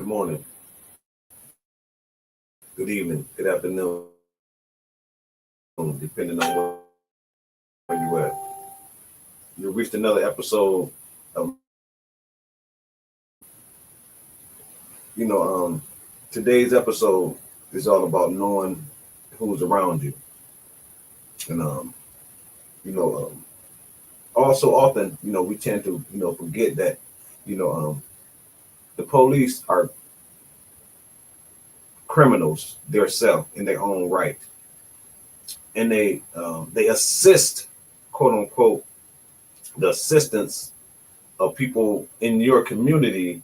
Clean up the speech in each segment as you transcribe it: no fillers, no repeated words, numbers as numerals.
morning, good evening, good afternoon, depending on where you at. You reached another episode of, you know, today's episode is all about knowing who's around you. And, you know, also often, we tend to, forget that, you know, the police are criminals themselves in their own right. And they assist, quote unquote, the assistance of people in your community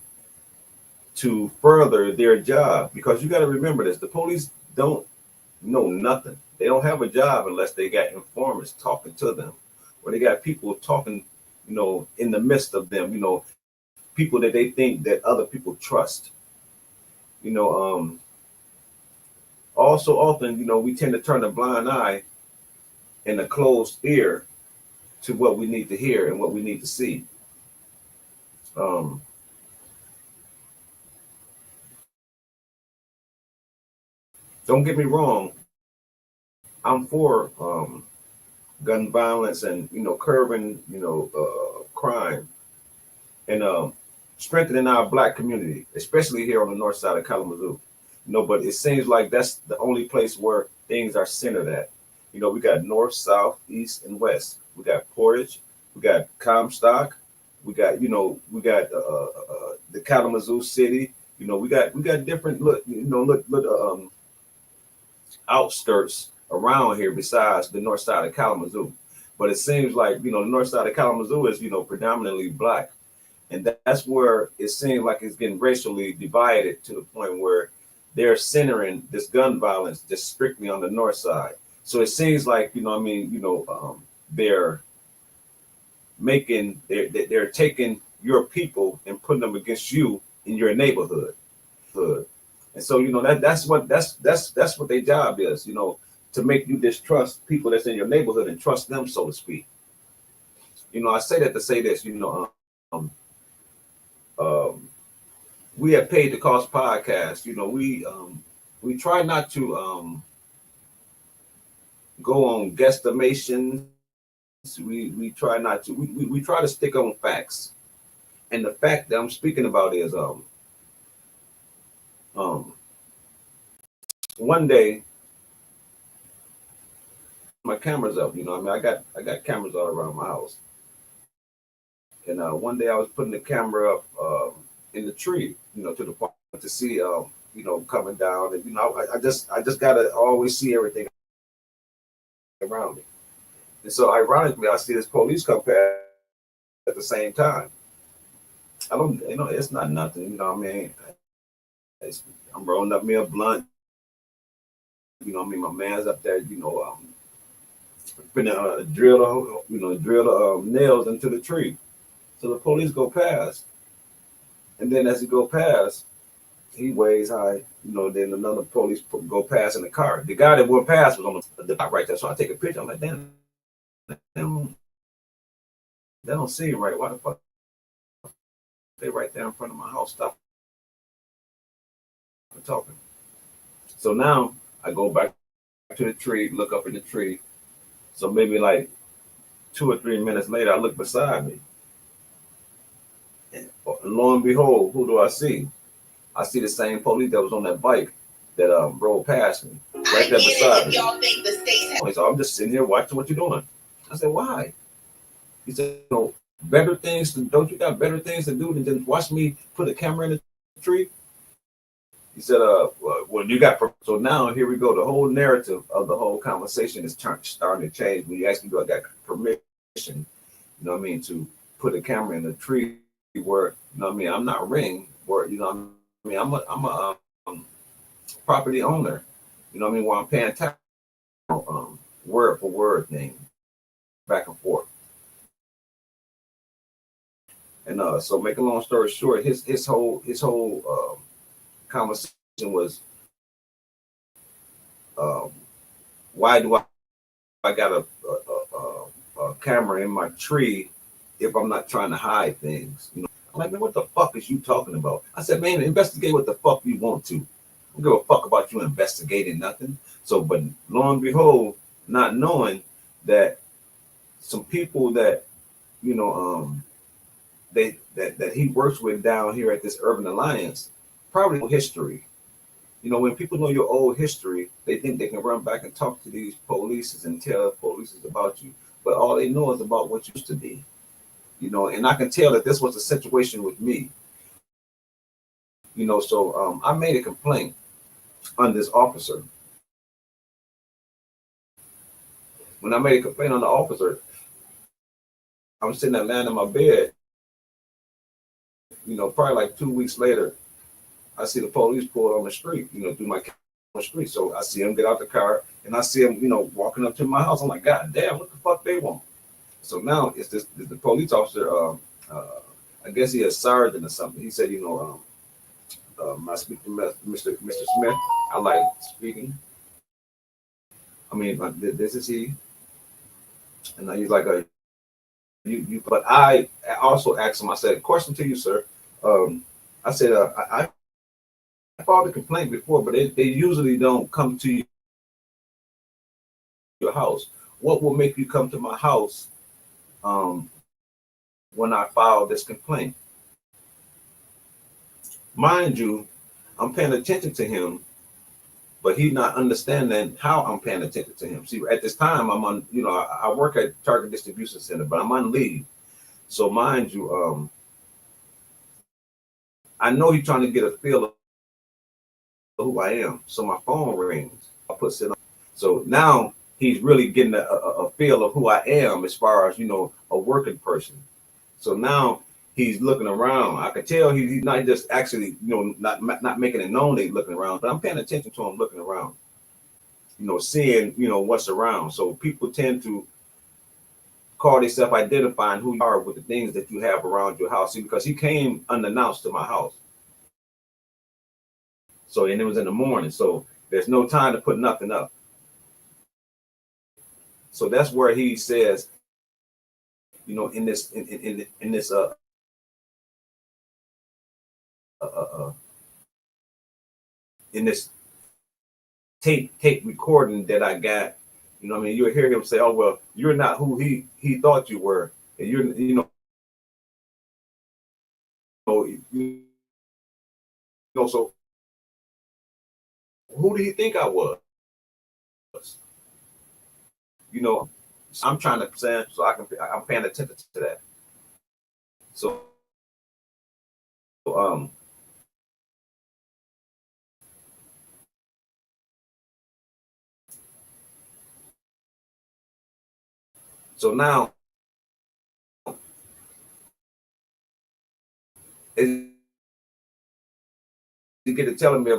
to further their job. Because you got to remember this: the police don't know nothing. They don't have a job unless they got informants talking to them, or they got people talking, in the midst of them. People that they think that other people trust. You know, also often, we tend to turn a blind eye and a closed ear to what we need to hear and what we need to see. Um, don't get me wrong. I'm for gun violence and curbing crime and strengthening our black community, especially here on the north side of Kalamazoo. But it seems like that's the only place where things are centered at. We got north, south, east, and west. We got Portage, we got Comstock, we got the Kalamazoo City. We got different outskirts around here besides the north side of Kalamazoo. But it seems like, the north side of Kalamazoo is, predominantly black. And that's where it seems like it's getting racially divided to the point where they're centering this gun violence just strictly on the north side. So it seems like, they're they're taking your people and putting them against you in your neighborhood. And so, that's what their job is, to make you distrust people that's in your neighborhood and trust them, so to speak. I say that to say this, um, um, we have Paid the Cost podcast. We try not to go on guesstimations. We try not to. We try to stick on facts. And the fact that I'm speaking about is um one day my camera's up. I got cameras all around my house. And one day I was putting the camera up in the tree, to the point to see, coming down. And I just gotta always see everything around me. And so, ironically, I see this police come past at the same time. I don't, it's not nothing. It's, I'm rolling up me a blunt. My man's up there. Finna drill the nails into the tree. So the police go past, and then as he go past, he waves high. Then another police go past in the car. The guy that went past was on the top right there. So I take a picture. I'm like, damn, they don't see him right. Why the fuck they right there in front of my house? Stop talking. So now I go back to the tree, look up in the tree. So maybe like 2 or 3 minutes later, I look beside me, and lo and behold, who do I see? I see the same police that was on that bike that rolled past me right there beside me. So I'm just sitting here watching what you're doing. I said, why? He said, better things. Don't you got better things to do than just watch me put a camera in the tree? He said, well, you got. So now here we go. The whole narrative of the whole conversation is starting to change. When you actually do, I got permission, to put a camera in the tree where, I'm not ring, where, I'm a property owner, where I'm paying tax, word for word thing, back and forth. And so, make a long story short, his whole conversation was, why do I got a camera in my tree if I'm not trying to hide things? I'm like, man, what the fuck is you talking about? I said, man, investigate what the fuck you want to. I don't give a fuck about you investigating nothing. So, but lo and behold, not knowing that some people that, you know, that he works with down here at this Urban Alliance, probably know history. You know, when people know your old history, they think they can run back and talk to these police and tell police about you. But all they know is about what you used to be. You know, and I can tell that this was a situation with me. You know, so I made a complaint on this officer. When I made a complaint on the officer, I'm sitting there laying in my bed. You know, probably like 2 weeks later, I see the police pull on the street. You know, through my on the street. So I see him get out the car, and I see him, you know, walking up to my house. I'm like, God damn, what the fuck they want? So now it's this the police officer. I guess he a sergeant or something. He said, you know, I speak to Mr. Smith. I like speaking. I mean, this is he, and he's like, you. But I also asked him. I said, question to you, sir. I said, I filed a complaint before, but they usually don't come to your house. What will make you come to my house when I file this complaint? Mind you, I'm paying attention to him, but he's not understanding how I'm paying attention to him. See, at this time, I'm on, you know, I work at Target Distribution Center, but I'm on leave. So mind you, I know he's trying to get a feel of who I am. So my phone rings. I put it on. So now he's really getting a feel of who I am as far as, you know, a working person. So now he's looking around. I can tell he's not just actually, you know, not making it known that he's looking around, but I'm paying attention to him looking around, you know, seeing, you know, what's around. So people tend to call themselves identifying who you are with the things that you have around your house. See, because he came unannounced to my house. So, and it was in the morning. So there's no time to put nothing up. So that's where he says, you know, in this uh, uh, in this tape recording that I got, you know, I mean, you'll hear him say, "Oh well, you're not who he thought you were, and you're, you know, so who do you think I was? You know, I'm trying to present so I'm paying attention to that. So um, so now you get to telling me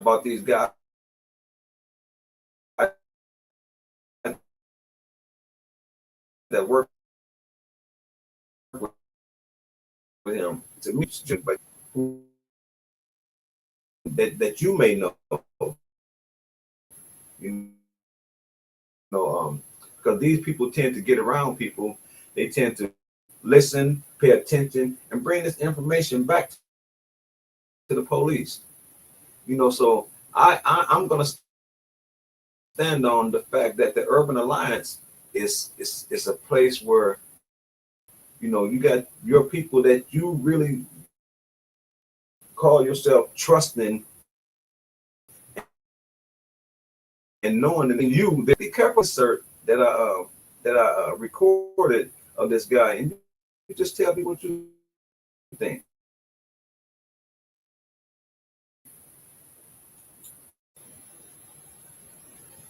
about these guys that work with him to me, but that you may know, you because these people tend to get around people, they tend to listen, pay attention, and bring this information back to the police. You know, so I'm gonna stand on the fact that the Urban Alliance is a place where, you know, you got your people that you really call yourself trusting and knowing that you be careful, sir, that I recorded of this guy, and you just tell me what you think.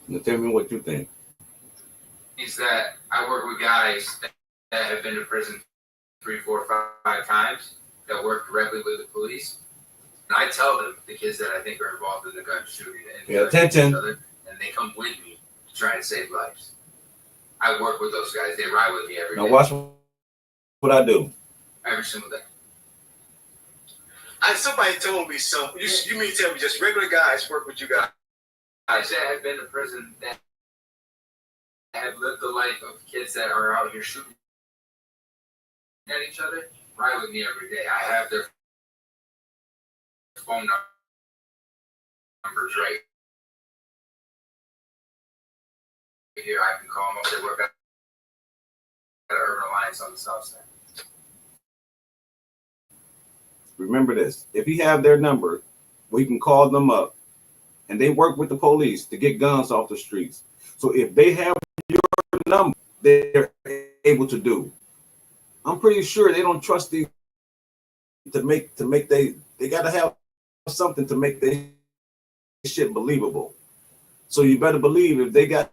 You tell me what you think. Is that I work with guys that have been to prison 3, 4, 5 times that work directly with the police. And I tell them the kids that I think are involved in the gun shooting and pay attention, each other, and they come with me to try and save lives. I work with those guys. They ride with me every day. Now watch what I do. Every single day. Somebody told me something. You mean tell me just regular guys work with you guys? Guys that have been to prison that have lived the life of kids that are out here shooting at each other ride with me every day. I have their phone numbers right here. I can call them up. They work at Urban Alliance on the south side. Remember this: if you have their number, we can call them up, and they work with the police to get guns off the streets. So if they have your number, they're able to do. I'm pretty sure they don't trust these to make they got to have something to make their shit believable. So you better believe if they got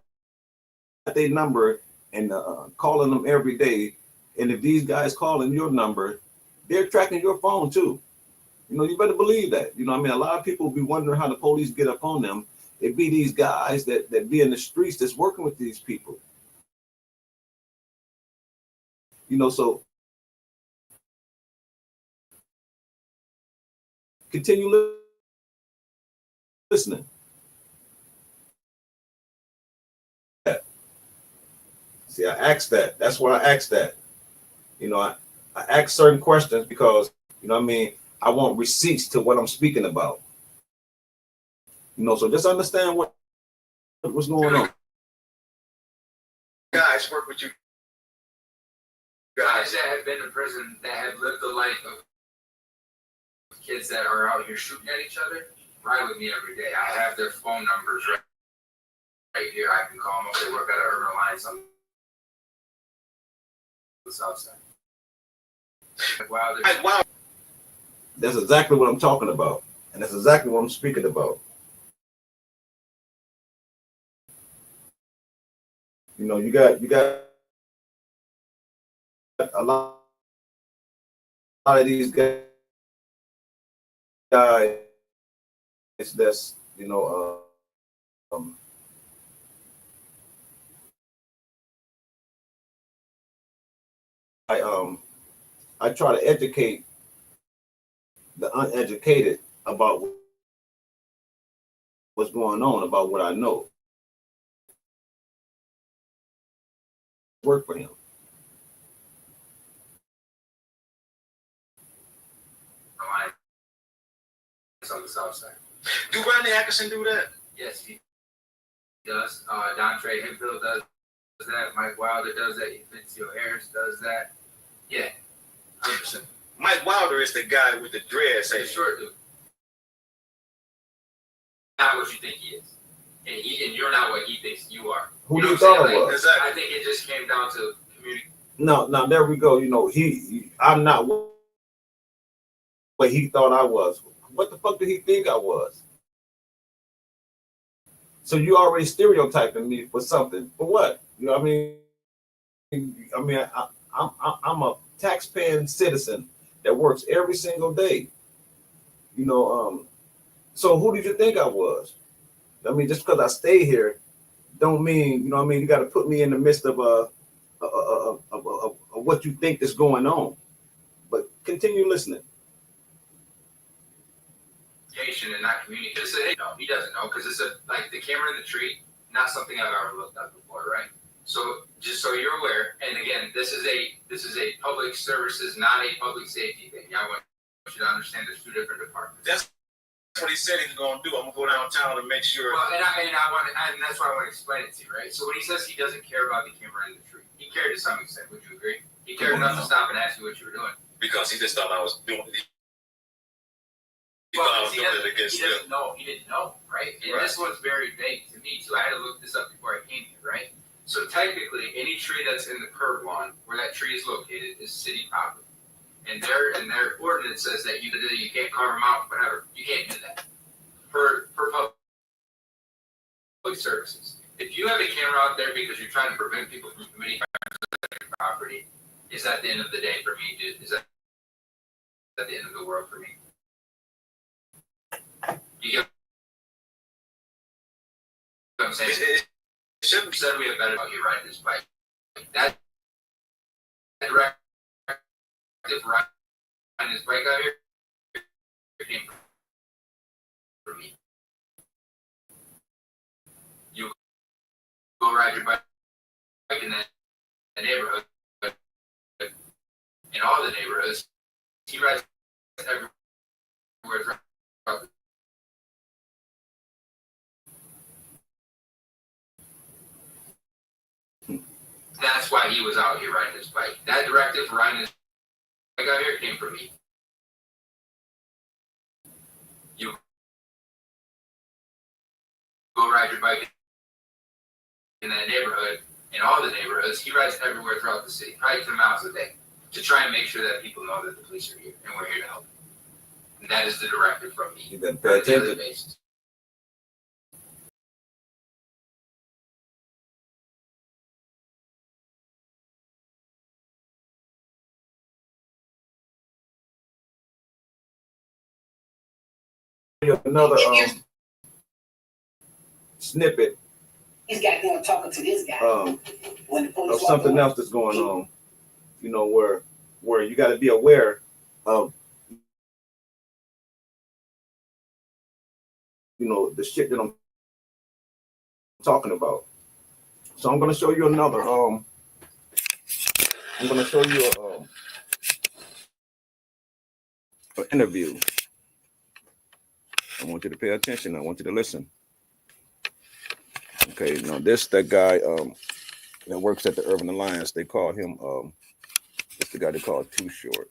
their number and calling them every day, and if these guys calling your number, they're tracking your phone too. You know, you better believe that. You know, I mean, a lot of people be wondering how the police get up on them. It be these guys that be in the streets that's working with these people. You know, so continue listening. See, I asked that. That's why I asked that. You know, I ask certain questions because, you know what I mean, I want receipts to what I'm speaking about. You know, so just understand what's going on. Guys work with you. Guys that have been in prison, that have lived the life of kids that are out here shooting at each other, ride with me every day. I have their phone numbers right here. I can call them up. They work at Urban Alliance on the south side. Wow, That's exactly what I'm talking about. And that's exactly what I'm speaking about. You know, you got a lot of these guys that's, you know, I try to educate the uneducated about what's going on, about what I know. Work for him. Alliance on the south side. Do Rodney Atkinson do that? Yes, he does. Dontre Hemphill does that. Mike Wilder does that. Vincio Harris does that. Yeah, 100%. Mike Wilder is the guy with the dreads. Say sure, dude. Not what you think he is, and you're not what he thinks you are. Who do you thought I was? Exactly. I think it just came down to community. No, there we go. You know, I'm not what he thought I was. What the fuck did he think I was? So you already stereotyping me for something. For what? You know what I mean? I'm a taxpaying citizen that works every single day. You know, so who did you think I was? I mean, just because I stay here don't mean, you know what I mean, you got to put me in the midst of what you think is going on. But continue listening. And not communicate. No, he doesn't know because it's like the camera in the tree, not something I've ever looked at before, right? So just so you're aware, and again, this is a public services, not a public safety thing. I want you to understand there's two different departments. That's what he said he's gonna do. I'm gonna go downtown to make sure. Well, and that's why I want to explain it to you, right? So when he says he doesn't care about the camera in the tree, he cared to some extent. Would you agree? He cared enough to stop and ask you what you were doing because he just thought I was doing it. He didn't know, right? And right. This one's very vague to me, so I had to look this up before I came here, right? So technically, any tree that's in the curb lawn where that tree is located is city property, and their ordinance says that you can't carve them out, whatever. You can't do that for public services. If you have a camera out there because you're trying to prevent people from committing crimes on property, is that the end of the day for me, dude? Is that the end of the world for me? You get what I'm saying? It shouldn't be said we have better about you riding this bike. That directive riding this bike out here came from me. You go ride your bike in the neighborhood, and He rides everywhere throughout the That's why he was out here riding his bike. That directive for riding his bike out here came from me. You go ride your bike in that neighborhood, in all the neighborhoods. He rides everywhere throughout the city, probably 10 miles a day, to try and make sure that people know that the police are here and we're here to help. And that is the directive from me. You better On pay a daily attention. basis. Another snippet He's got them talking to this guy. When the police of something else that's going on, you know, where you got to be aware of, you know, the shit that I'm talking about. So I'm gonna show you another. I'm gonna show you an interview. I want you to pay attention. I want you to listen. Okay, now that guy that works at the Urban Alliance, they call him it's the guy they call Too Short.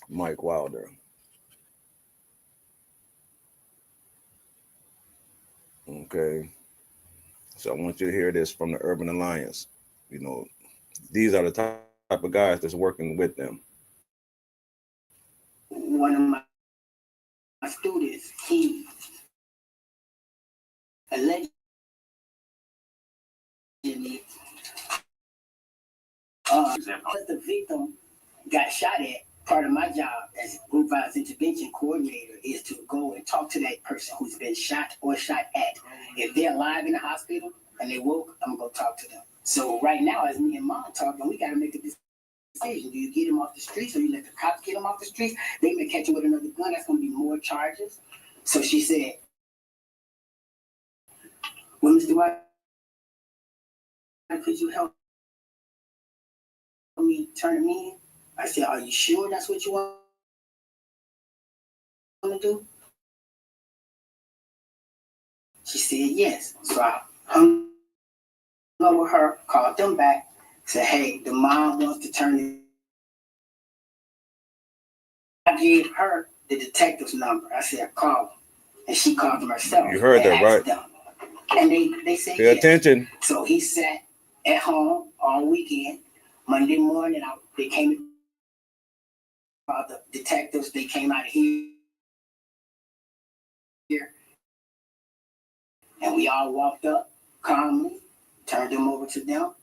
Mike Wilder. Okay. So I want you to hear this from the Urban Alliance. You know, these are the type of guys that's working with them. One of my students, he allegedly the victim got shot at. Part of my job as group violence intervention coordinator is to go and talk to that person who's been shot or shot at. If they're alive in the hospital and they woke, I'm gonna go talk to them. So right now, as me and Mom talking, we gotta make a decision. Do you get them off the streets or you let the cops get them off the streets? They may catch him with another gun. That's gonna be more charges. So she said, well, Mr. White, could you help me turn him in? I said, are you sure that's what you want to do? She said, yes. So I hung up with her, called them back, said, hey, the mom wants to turn it. I gave her the detective's number. I said, call them. And she called them herself. You heard that, right? Them. And they said, pay yes. attention. So he sat at home all weekend. Monday morning, they came. The detectives, they came out of here, and we all walked up calmly, turned them over to them.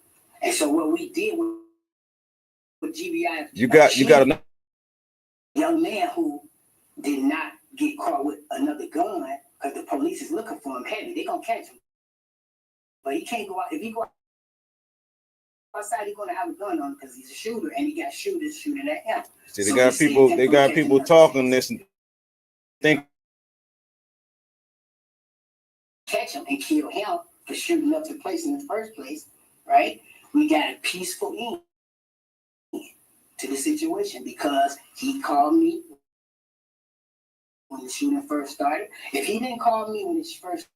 And so what we did with GBI, You got a young man who did not get caught with another gun because the police is looking for him heavy. They're gonna catch him, but he can't go out. If he go outside, he's gonna have a gun on him because he's a shooter, and he got shooters shooting at him. See, they got people talking this and think catch him and kill him for shooting up the place in the first place, right? We got a peaceful end to the situation because he called me when the shooting first started. If he didn't call me when it first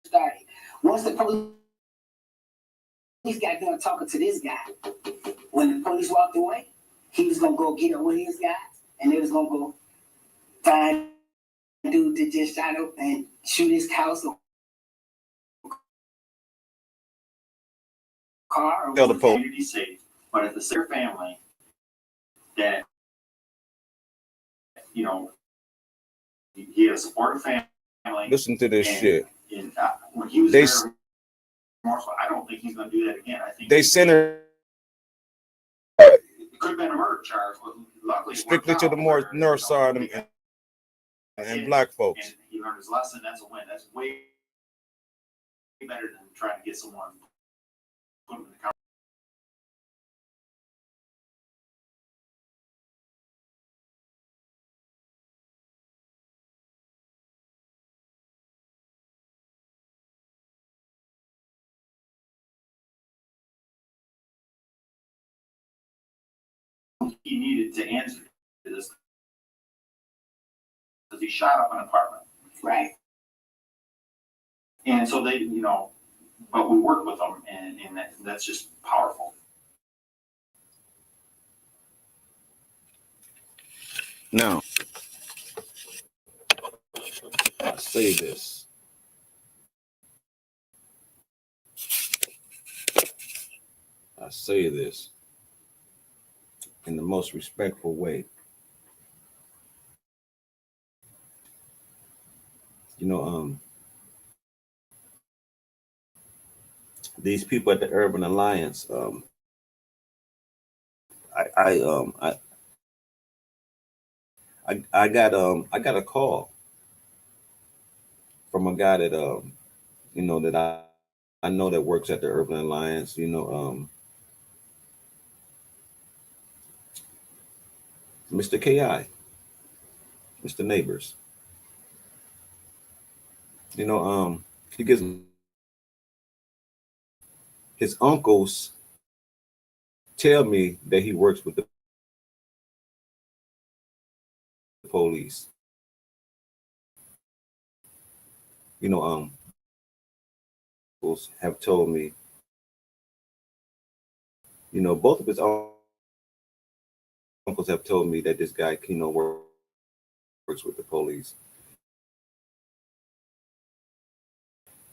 started, once the police got done talking to this guy, when the police walked away, he was gonna go get up with his guys, and they was gonna go find a dude that just shot up and shoot his house or car. Or tell the police. Community safe, but if it's their family that, you know, he had a supportive family. Listen to this shit. And, when he was They very remorseful, I don't think he's going to do that again. I think They center it could have been a murder charge, but luckily it strictly worked to the out more where, north side he and black folks. and he learned his lesson. That's a win. That's way better than trying to get someone put him in the he needed to answer to this because he shot up an apartment. Right. And so they, but we work with them, and that's just powerful. Now, I say this. I say this in the most respectful way. These people at the Urban Alliance, I got a call from a guy that that I know that works at the Urban Alliance. Mr. KI, Mr. Neighbors. He gives his uncles tell me that he works with the police. Uncles have told me, both of his uncles have told me that this guy, works with the police.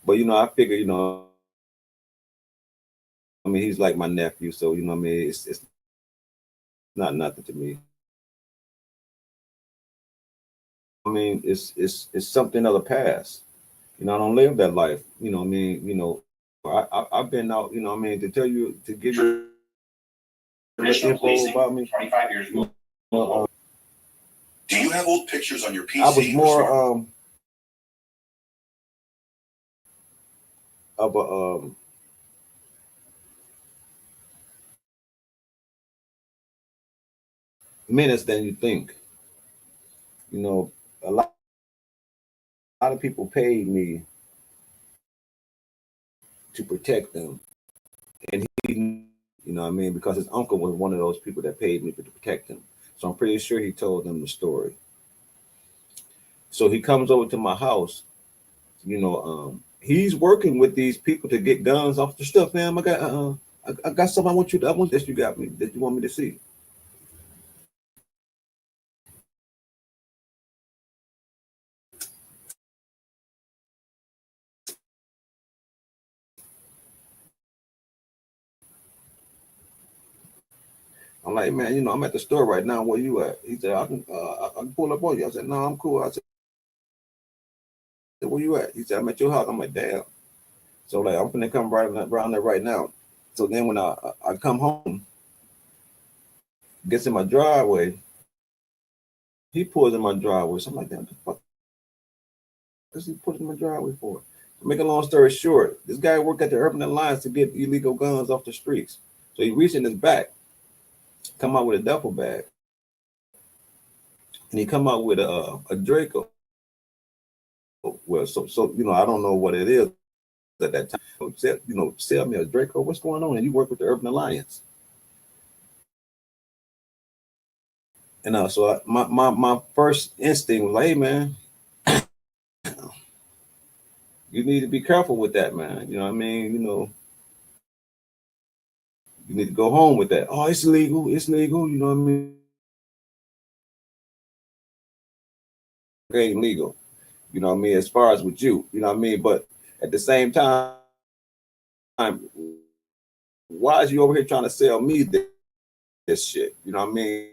But I figure, he's like my nephew, so it's not nothing to me. It's something of the past. I don't live that life. I've been out. To tell you, to give you Traditional info policing, about me. 25 years ago. Do you have old pictures on your PC? I was more of a menace than you think. A lot of people paid me to protect them, and he, because his uncle was one of those people that paid me to protect him. So I'm pretty sure he told them the story. So he comes over to my house. He's working with these people to get guns off the stuff, man. I got something I want this you got me that you want me to see. I'm like, man, I'm at the store right now. Where you at? He said, I can pull up on you. I said, no, I'm cool. I said, where you at? He said, I'm at your house. I'm like, damn. So like, I'm gonna come around there right now. So then when I come home, gets in my driveway, he pulls in my driveway. So I'm like, damn, what the fuck does he put in my driveway for? To make a long story short, this guy worked at the Urban Alliance to get illegal guns off the streets. So he reached in his back, come out with a duffel bag, and he come out with a Draco. Well, so I don't know what it is at that time. Sell me a Draco. What's going on? And you work with the Urban Alliance. And so my first instinct was like, hey man, you need to be careful with that, man. You know what I mean? You need to go home with that. Oh, it's legal. It's legal. You know what I mean? It ain't legal. You know what I mean? As far as with you, you know what I mean? But at the same time, why is you over here trying to sell me this shit? You know what I mean?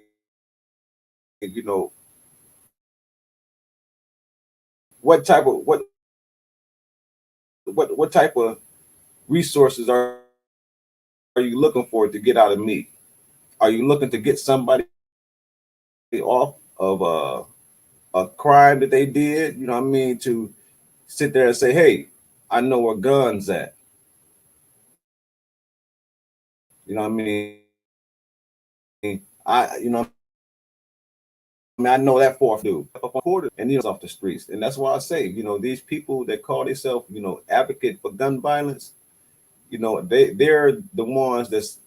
What type of resources are you looking for to get out of me? Are you looking to get somebody off of a crime that they did? You know what I mean? To sit there and say, hey, I know where guns at. You know what I mean? I know that for a dude. And he's off the streets. And that's why I say, these people that call themselves, advocate for gun violence, they're the ones that's,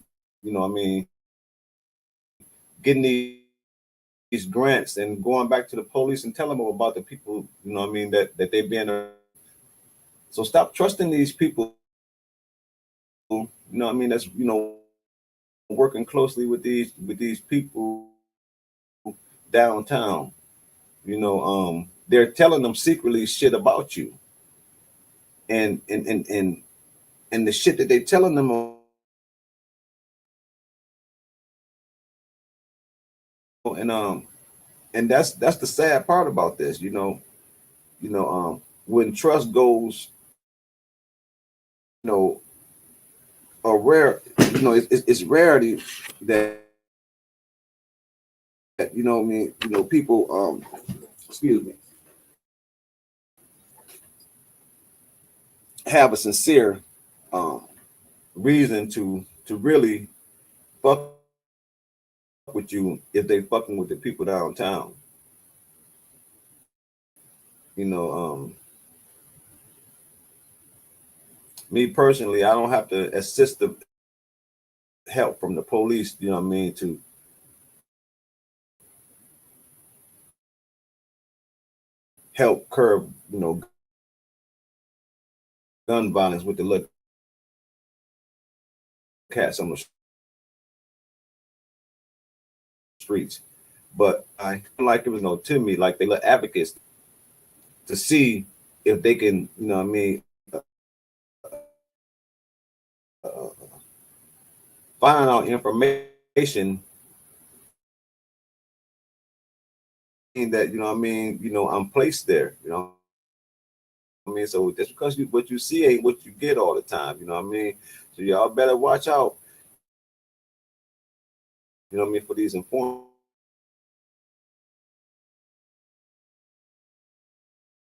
getting these grants and going back to the police and telling them about the people, you know what I mean, that they've been. So stop trusting these people, you know what I mean, that's, you know, working closely with these people downtown. You know, they're telling them secretly shit about you. And the shit that they telling them, and that's the sad part about this, when trust goes, you know, a rare, it's rarity that you know what I mean, people excuse me, have a sincere reason to really fuck with you if they fucking with the people downtown. You know, me personally, I don't have to assist the help from the police, you know what I mean, to help curb, gun violence with the little cats on the streets. But I like it was no to me, like they let advocates to see if they can, you know what I mean, find out information that, you know what I mean, I'm placed there, you know what I mean? So just because what you see ain't what you get all the time, you know what I mean? So y'all better watch out, you know what I mean, for these informed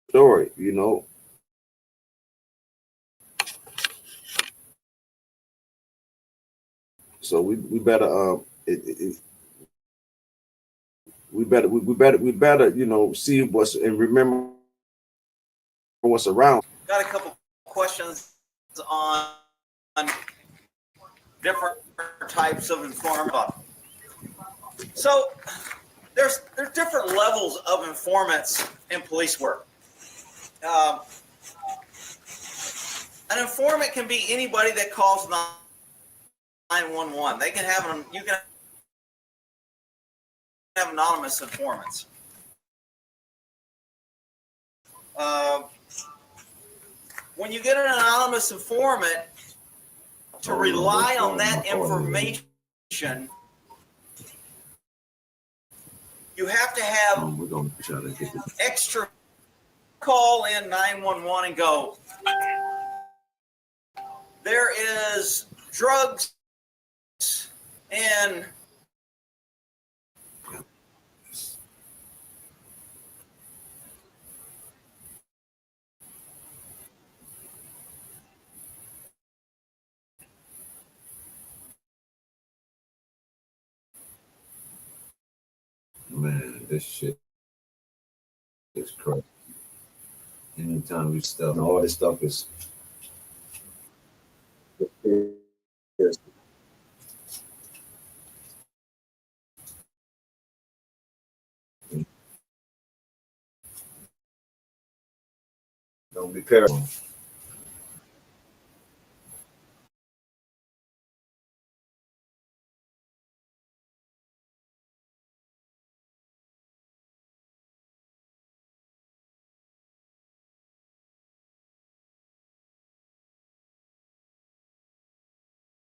story, you know. So we better we better see what's and remember what's around. Got a couple questions on different types of informant. So there's different levels of informants in police work. An informant can be anybody that calls 911. They can have them. You can have anonymous informants. When you get an anonymous informant, to rely on that information, you have to have We're gonna try to get this. extra call in 911 and go, there is drugs in Man, this shit is crazy. Anytime you stuff, all this stuff is. Don't be careful.